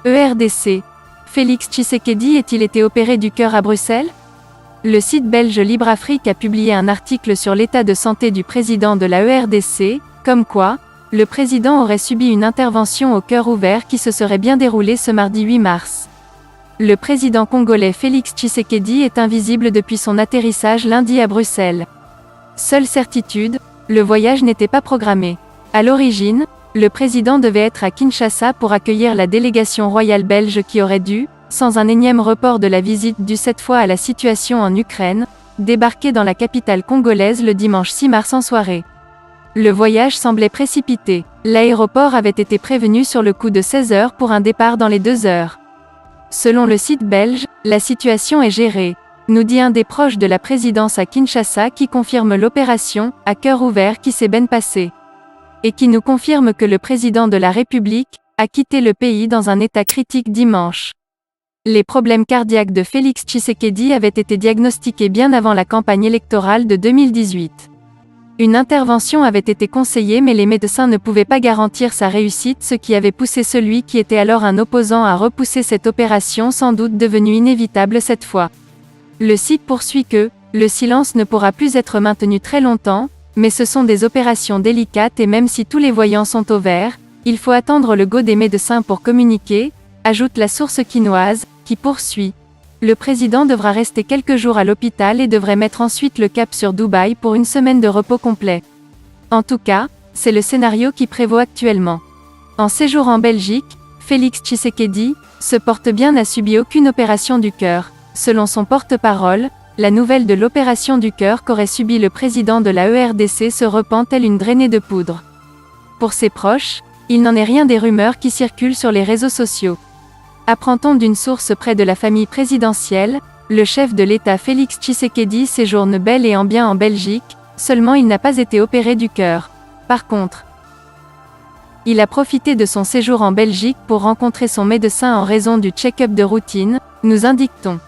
ERDC. Félix Tshisekedi a-t-il été opéré du cœur à Bruxelles? Le site belge Libre-Afrique a publié un article sur l'état de santé du président de la ERDC, comme quoi, le président aurait subi une intervention au cœur ouvert qui se serait bien déroulée ce mardi 8 mars. Le président congolais Félix Tshisekedi est invisible depuis son atterrissage lundi à Bruxelles. Seule certitude, le voyage n'était pas programmé. À l'origine, le président devait être à Kinshasa pour accueillir la délégation royale belge qui aurait dû, sans un énième report de la visite due cette fois à la situation en Ukraine, débarquer dans la capitale congolaise le dimanche 6 mars en soirée. Le voyage semblait précipité. L'aéroport avait été prévenu sur le coup de 16 heures pour un départ dans les 2 heures. Selon le site belge, la situation est gérée, nous dit un des proches de la présidence à Kinshasa qui confirme l'opération, à cœur ouvert qui s'est bien passée. Et qui nous confirme que le président de la République a quitté le pays dans un état critique dimanche. Les problèmes cardiaques de Félix Tshisekedi avaient été diagnostiqués bien avant la campagne électorale de 2018. Une intervention avait été conseillée mais les médecins ne pouvaient pas garantir sa réussite, ce qui avait poussé celui qui était alors un opposant à repousser cette opération sans doute devenue inévitable cette fois. Le site poursuit que le silence ne pourra plus être maintenu très longtemps, mais ce sont des opérations délicates et même si tous les voyants sont au vert, il faut attendre le go des médecins pour communiquer, ajoute la source quinoise, qui poursuit. Le président devra rester quelques jours à l'hôpital et devrait mettre ensuite le cap sur Dubaï pour une semaine de repos complet. En tout cas, c'est le scénario qui prévaut actuellement. En séjour en Belgique, Félix Tshisekedi se porte bien, n'a subi aucune opération du cœur. Selon son porte-parole, la nouvelle de l'opération du cœur qu'aurait subi le président de la ERDC se repent telle une drainée de poudre. Pour ses proches, il n'en est rien des rumeurs qui circulent sur les réseaux sociaux. Apprend-on d'une source près de la famille présidentielle, le chef de l'État Félix Tshisekedi séjourne bel et bien en Belgique, seulement il n'a pas été opéré du cœur. Par contre, il a profité de son séjour en Belgique pour rencontrer son médecin en raison du check-up de routine, nous indique-t-on.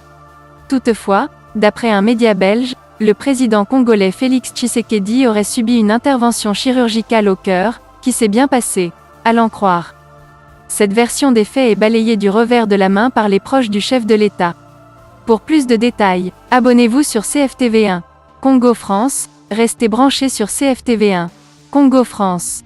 Toutefois, d'après un média belge, le président congolais Félix Tshisekedi aurait subi une intervention chirurgicale au cœur, qui s'est bien passée, à l'en croire. Cette version des faits est balayée du revers de la main par les proches du chef de l'État. Pour plus de détails, abonnez-vous sur CFTV1. Congo France, restez branchés sur CFTV1. Congo France.